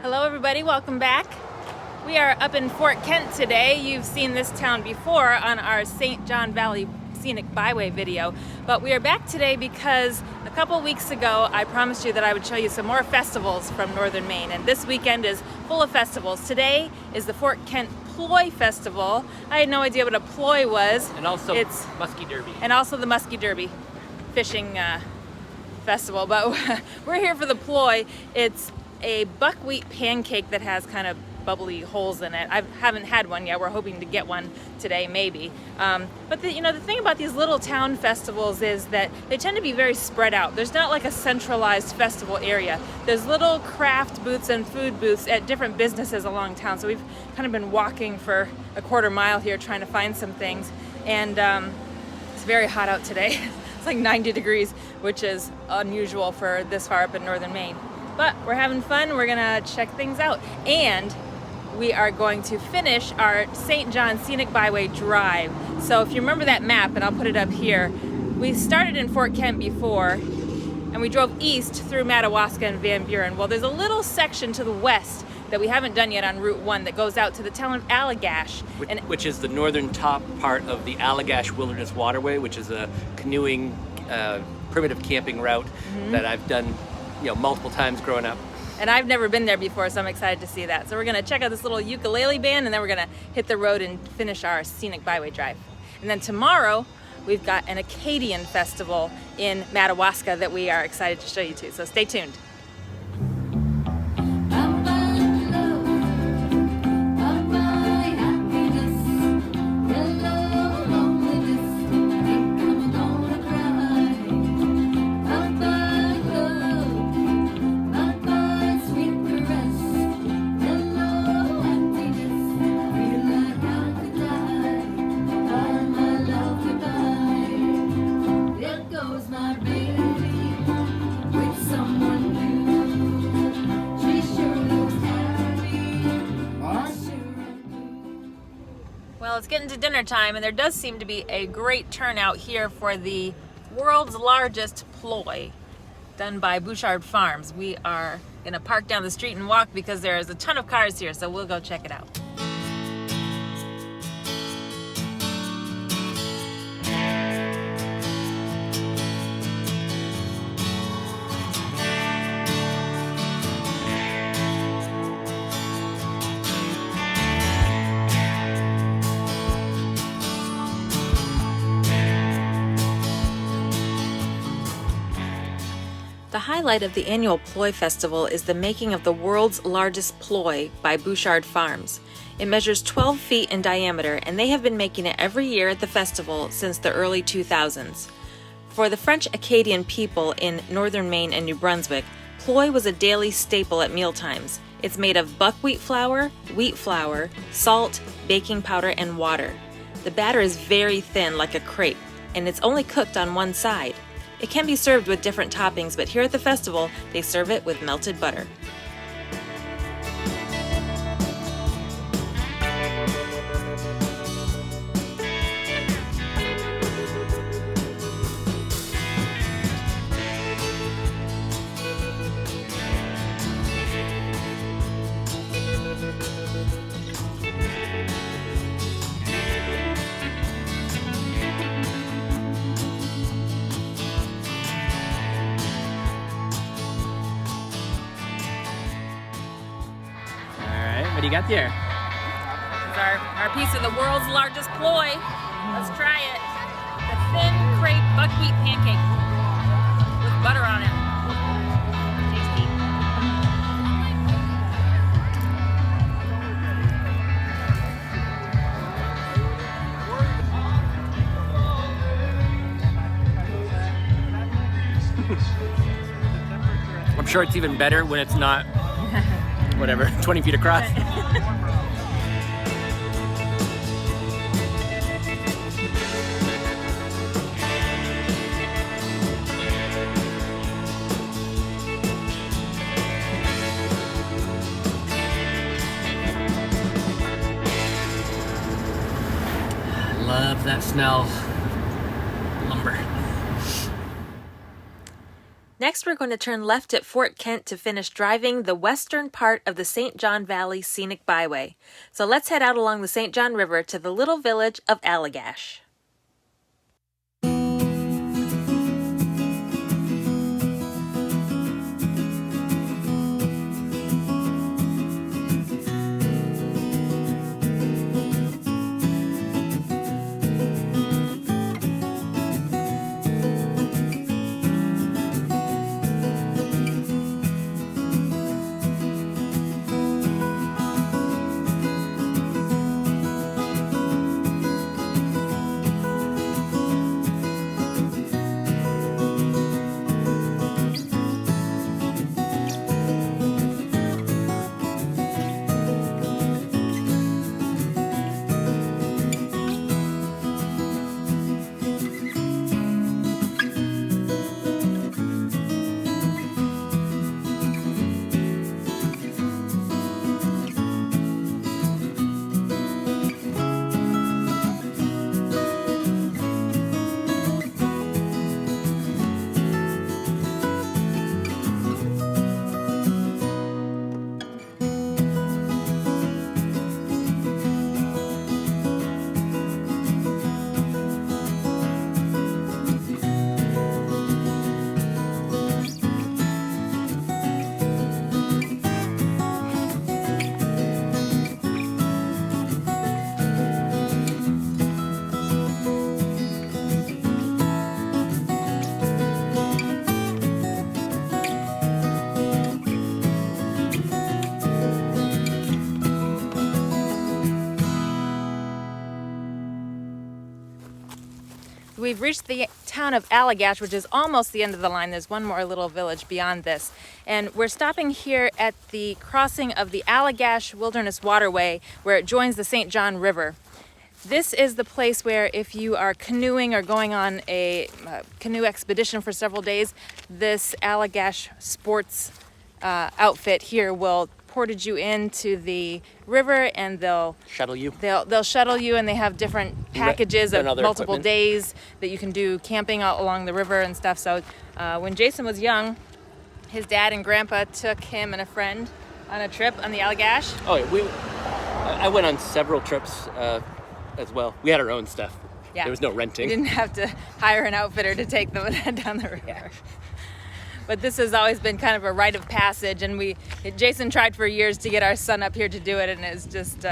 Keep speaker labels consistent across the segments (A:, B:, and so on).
A: Hello everybody, welcome back. We are up in Fort Kent today. You've seen this town before on our St. John Valley Scenic Byway video, but we are back today because a couple weeks ago I promised you that I would show you some more festivals from Northern Maine, and this weekend is full of festivals. Today is the Fort Kent Ploye Festival. I had no idea what a ploy was.
B: And also it's Muskie Derby.
A: And also the Muskie Derby fishing festival, but we're here for the ploy. It's a buckwheat pancake that has kind of bubbly holes in it. I haven't had one yet. We're hoping to get one today, maybe. But the thing about these little town festivals is that they tend to be very spread out. There's not like a centralized festival area. There's little craft booths and food booths at different businesses along town. So we've kind of been walking for a quarter mile here trying to find some things. And it's very hot out today. It's like 90 degrees, which is unusual for this far up in Northern Maine. But we're having fun. We're gonna check things out. And we are going to finish our St. John Scenic Byway drive. So if you remember that map, and I'll put it up here, we started in Fort Kent before, and we drove east through Madawaska and Van Buren. Well, there's a little section to the west that we haven't done yet on Route 1 that goes out to the town of Allagash.
B: Which is the northern top part of the Allagash Wilderness Waterway, which is a canoeing, primitive camping route that I've done multiple times growing up.
A: And I've never been there before, so I'm excited to see that. So we're gonna check out this little ukulele band, and then we're gonna hit the road and finish our Scenic Byway drive. And then tomorrow, we've got an Acadian festival in Madawaska that we are excited to show you to, so stay tuned. Well, it's getting to dinner time, and there does seem to be a great turnout here for the world's largest ploy done by Bouchard Farms. We are gonna park down the street and walk because there is a ton of cars here, so we'll go check it out. The highlight of the annual Ploye Festival is the making of the world's largest ploy by Bouchard Farms. It measures 12 feet in diameter, and they have been making it every year at the festival since the early 2000s. For the French Acadian people in Northern Maine and New Brunswick, ploy was a daily staple at mealtimes. It's made of buckwheat flour, wheat flour, salt, baking powder, and water. The batter is very thin like a crepe, and it's only cooked on one side. It can be served with different toppings, but here at the festival, they serve it with melted butter.
B: What do you got there?
A: It's our piece of the world's largest ploy. Let's try it. The thin crepe buckwheat pancake with butter on it. Tasty.
B: I'm sure it's even better when it's not, whatever, 20 feet across. Love that smell. Lumber.
A: Next, we're going to turn left at Fort Kent to finish driving the western part of the St. John Valley Scenic Byway. So let's head out along the St. John River to the little village of Allagash. We've reached the town of Allagash, which is almost the end of the line. There's one more little village beyond this. And we're stopping here at the crossing of the Allagash Wilderness Waterway, where it joins the St. John River. This is the place where if you are canoeing or going on a canoe expedition for several days, this Allagash sports outfit here will portage you into the river, and they'll
B: Shuttle you.
A: They'll shuttle you, and they have different packages of multiple
B: equipment.
A: days that you can do camping out along the river and stuff. So when Jason was young, his dad and grandpa took him and a friend on a trip on the Allagash.
B: Oh, I went on several trips as well. We had our own stuff.
A: Yeah.
B: There was no renting.
A: You didn't have to hire an outfitter to take them down the river.
B: Yeah.
A: But this has always been kind of a rite of passage, and Jason tried for years to get our son up here to do it, and it's just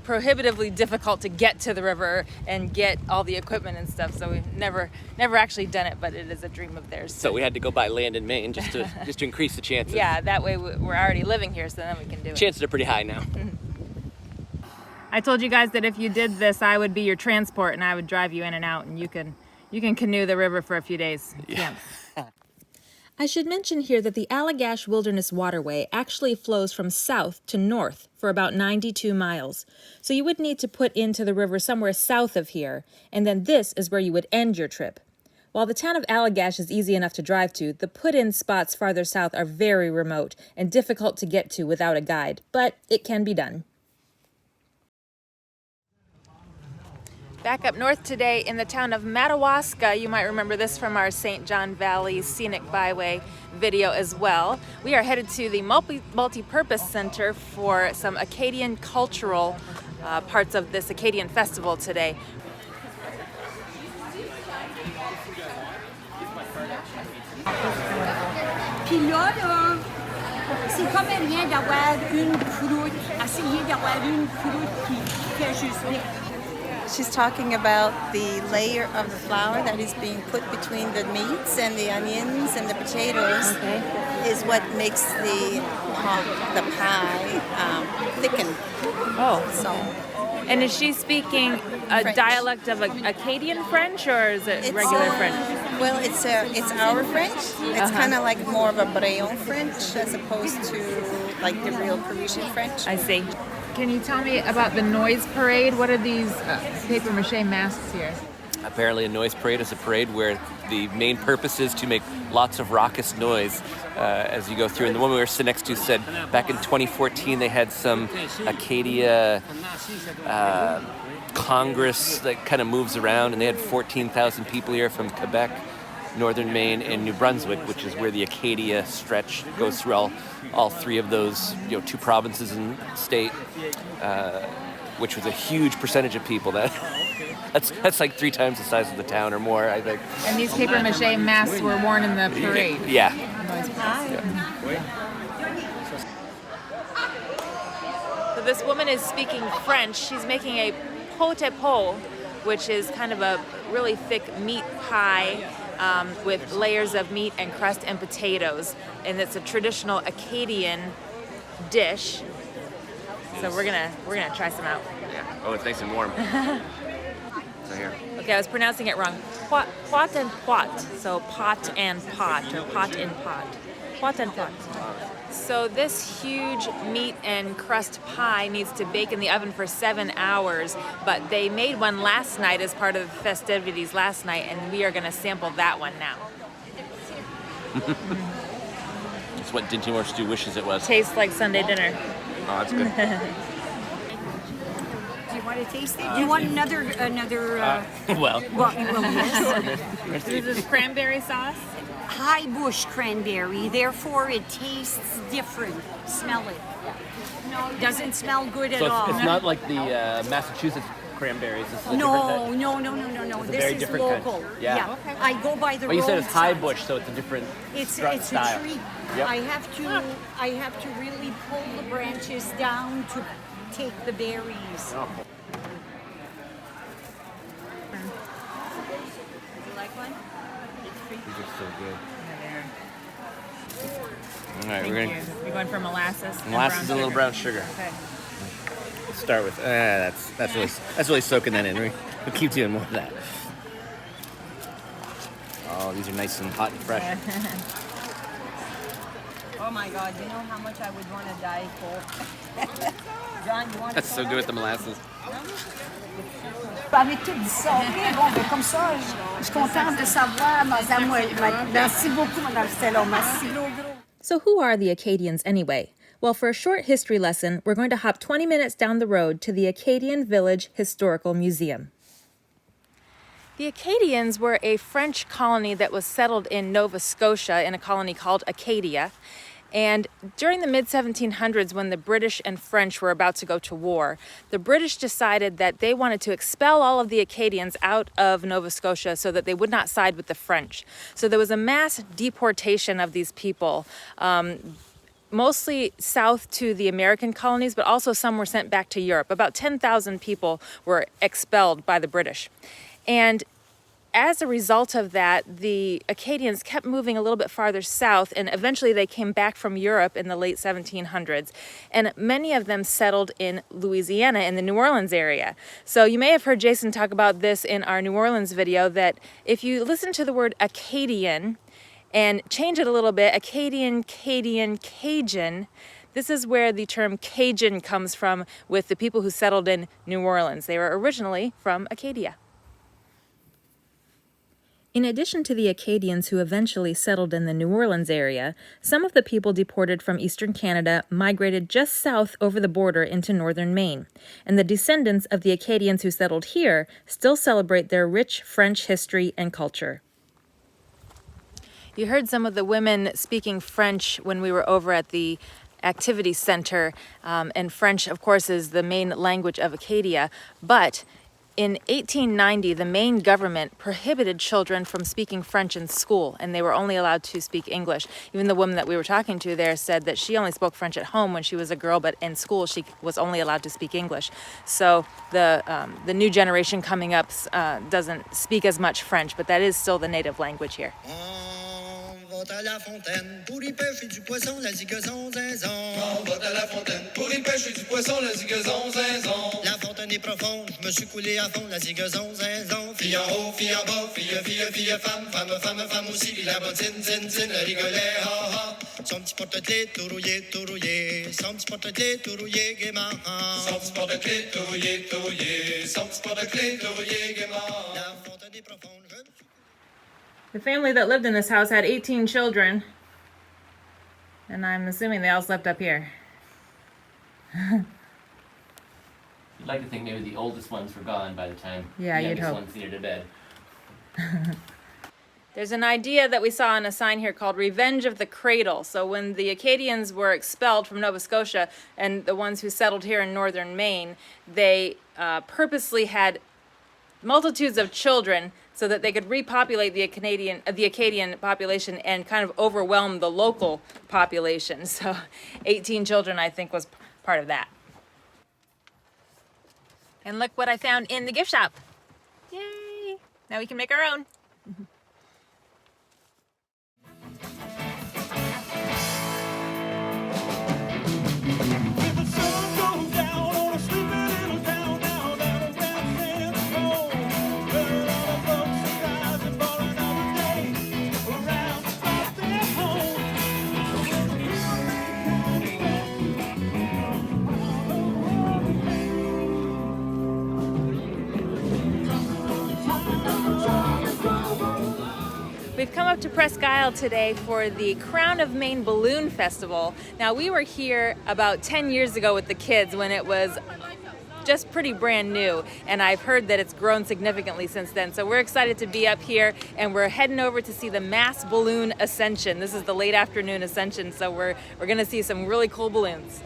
A: prohibitively difficult to get to the river and get all the equipment and stuff. So we've never actually done it, but it is a dream of theirs.
B: So we had to go buy land in Maine just to increase the chances.
A: Yeah, that way we're already living here, so then we can do it.
B: Chances are pretty high now.
A: I told you guys that if you did this, I would be your transport, and I would drive you in and out, and you can canoe the river for a few days.
B: Yeah.
A: I should mention here that the Allagash Wilderness Waterway actually flows from south to north for about 92 miles. So you would need to put into the river somewhere south of here, and then this is where you would end your trip. While the town of Allagash is easy enough to drive to, the put-in spots farther south are very remote and difficult to get to without a guide, but it can be done. Back up north today in the town of Madawaska. You might remember this from our St. John Valley Scenic Byway video as well. We are headed to the multi-purpose center for some Acadian cultural parts of this Acadian festival today.
C: Puis là, c'est comme rien d'avoir une croûte, essayer d'avoir une croûte qui fait juste bien.
D: She's talking about the layer of the flour that is being put between the meats and the onions and the potatoes is what makes the pie thicken.
A: Oh.
D: So.
A: And is she speaking a
D: French.
A: dialect of Acadian French, or is it regular French?
D: Well, it's our French. It's kind of like more of a Braillon French as opposed to like the real Parisian French.
A: I see. Can you tell me about the noise parade? What are these papier-mâché masks here?
B: Apparently a noise parade is a parade where the main purpose is to make lots of raucous noise as you go through. And the woman we were sitting next to said back in 2014 they had some Acadia Congress that kind of moves around, and they had 14,000 people here from Quebec. Northern Maine and New Brunswick, which is where the Acadia stretch goes through all three of those, 2 provinces in the state, which was a huge percentage of people. That's like 3 times the size of the town or more, I think.
A: And these paper mache masks were worn in the parade.
B: Yeah.
A: So this woman is speaking French. She's making a pot à pot, which is kind of a really thick meat pie with layers of meat and crust and potatoes. And it's a traditional Acadian dish. So we're gonna try some out.
B: Yeah. Oh, it's nice and warm. So here.
A: Okay, I was pronouncing it wrong. Pot and pot. So pot and pot, or pot in pot. Pot and pot. So this huge meat and crust pie needs to bake in the oven for 7 hours, but they made one last night as part of the festivities last night, and we are going to sample that one now.
B: It's what Dinty Stew wishes it was.
A: Tastes like Sunday dinner.
B: Oh, that's good.
C: Do you want to taste it? Do you want another?
B: Well.
A: This is cranberry sauce.
C: High bush cranberry, therefore it tastes different. Smell it. Doesn't smell good at all.
B: It's not like the Massachusetts cranberries. This is a
C: No.
B: It's a
C: This
B: very
C: is
B: different
C: local.
B: kind. Yeah.
A: Okay.
C: I go by the
B: Well, you said it's high
C: roadside.
B: bush, so it's a different
C: It's
B: style.
C: a tree.
B: Yep.
C: I have to really pull the branches down to take the berries.
B: Oh.
C: You like one?
B: These are so good. All right,
A: Thank
B: we're
A: you.
B: gonna
A: You're going for molasses.
B: molasses and a little brown sugar.
A: Okay.
B: Let's start with that's really soaking that in. We'll keep doing more of that. Oh, these are nice and hot and fresh.
C: Oh my God! You know how much I would want to die for. John, you want?
B: That's so good with the molasses.
C: Avec tout dit ça, ok, bon, ben comme ça, je suis contente de savoir, madame. Merci beaucoup, madame Stella. Merci.
A: So who are the Acadians anyway? Well, for a short history lesson, we're going to hop 20 minutes down the road to the Acadian Village Historical Museum. The Acadians were a French colony that was settled in Nova Scotia in a colony called Acadia. And during the mid-1700s, when the British and French were about to go to war, the British decided that they wanted to expel all of the Acadians out of Nova Scotia so that they would not side with the French. So there was a mass deportation of these people, mostly south to the American colonies, but also some were sent back to Europe. About 10,000 people were expelled by the British. And as a result of that, the Acadians kept moving a little bit farther south, and eventually they came back from Europe in the late 1700s. And many of them settled in Louisiana, in the New Orleans area. So you may have heard Jason talk about this in our New Orleans video, that if you listen to the word Acadian and change it a little bit, Acadian, Cadian, Cajun, this is where the term Cajun comes from with the people who settled in New Orleans. They were originally from Acadia. In addition to the Acadians who eventually settled in the New Orleans area, some of the people deported from eastern Canada migrated just south over the border into northern Maine, and the descendants of the Acadians who settled here still celebrate their rich French history and culture. You heard some of the women speaking French when we were over at the activity center, and French, of course, is the main language of Acadia, but in 1890, the Maine government prohibited children from speaking French in school, and they were only allowed to speak English. Even the woman that we were talking to there said that she only spoke French at home when she was a girl, but in school she was only allowed to speak English. So the new generation coming up doesn't speak as much French, but that is still the native language here.
E: On vote à la fontaine pour y pêcher du poisson, la zigazon zinzon. On vote à la fontaine pour y pêcher du poisson, la zigazon zinzon. La fontaine est profonde, je me suis coulé à fond, la zigazon zinzon. Fille en haut, fille en bas, fille, femme, femme aussi, puis la bottine, zin, le rigolet, ha ha. Son petit porte-clés tout rouillé, son petit porte-clés tout rouillé gaiement. Son petit porte-clés tout rouillé, son petit porte-clés tout rouillé gaiement. La fontaine est profonde, je me suis...
A: The family that lived in this house had 18 children, and I'm assuming they all slept up here.
B: You'd like to think maybe the oldest ones were gone by the time
A: Yeah,
B: the
A: you'd
B: youngest
A: hope.
B: ones needed to bed.
A: There's an idea that we saw on a sign here called Revenge of the Cradle. So when the Acadians were expelled from Nova Scotia and the ones who settled here in northern Maine, they purposely had multitudes of children so that they could repopulate the Acadian population and kind of overwhelm the local population. So 18 children, I think, was part of that. And look what I found in the gift shop. Yay! Now we can make our own. We've come up to Presque Isle today for the Crown of Maine Balloon Festival. Now, we were here about 10 years ago with the kids when it was just pretty brand new, and I've heard that it's grown significantly since then. So we're excited to be up here, and we're heading over to see the mass balloon ascension. This is the late afternoon ascension, so we're gonna see some really cool balloons.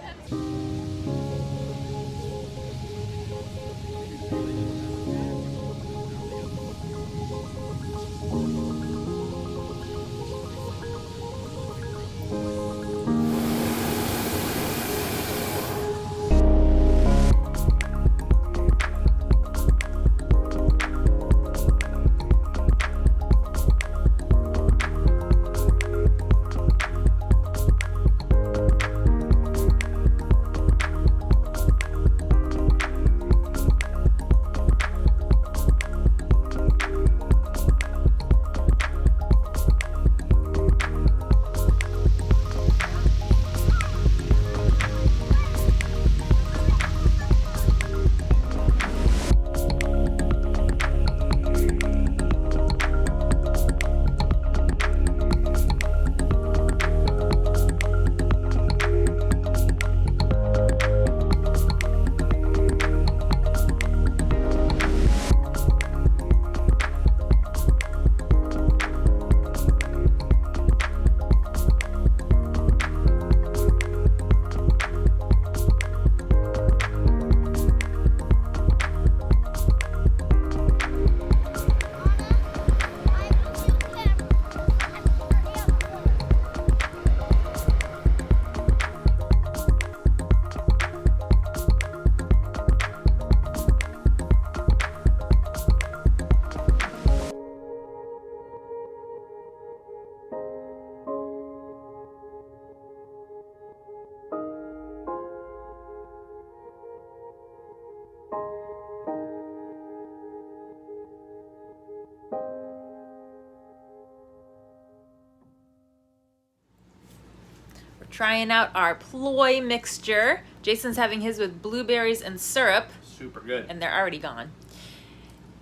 A: Trying out our Ploye mixture. Jason's having his with blueberries and syrup.
B: Super good.
A: And they're already gone.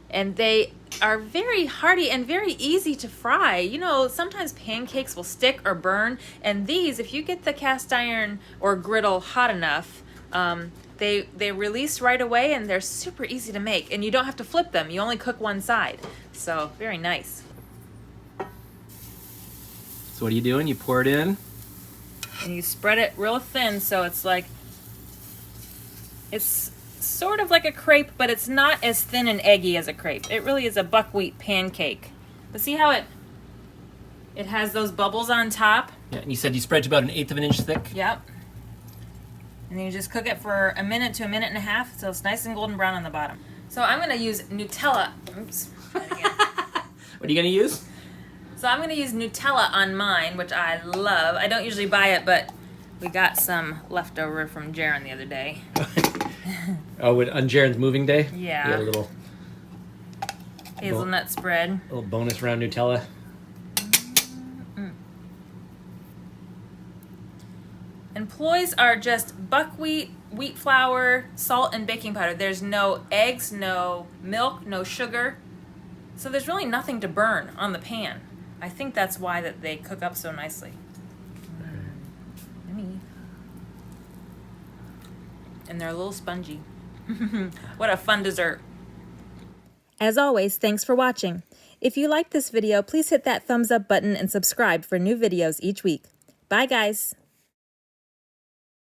A: And they are very hearty and very easy to fry. You know, sometimes pancakes will stick or burn, and these, if you get the cast iron or griddle hot enough, they release right away, and they're super easy to make. And you don't have to flip them. You only cook one side. So, very nice.
B: So what are you doing? You pour it in.
A: And you spread it real thin, so it's like, it's sort of like a crepe, but it's not as thin and eggy as a crepe. It really is a buckwheat pancake. But see how it has those bubbles on top?
B: Yeah, and you said you spread it about 1/8 of an inch thick?
A: Yep. And then you just cook it for a minute to a minute and a half, so it's nice and golden brown on the bottom. So I'm gonna use Nutella. Oops, try it again.
B: What are you gonna use?
A: So I'm going to use Nutella on mine, which I love. I don't usually buy it, but we got some leftover from Jaren the other day.
B: Oh, on Jaren's moving day?
A: Yeah.
B: You had a little
A: hazelnut spread.
B: little bonus round Nutella.
A: And Ployes are just buckwheat, wheat flour, salt, and baking powder. There's no eggs, no milk, no sugar. So there's really nothing to burn on the pan. I think that's why that they cook up so nicely. Yummy. And they're a little spongy. What a fun dessert. As always, thanks for watching. If you liked this video, please hit that thumbs up button and subscribe for new videos each week. Bye guys!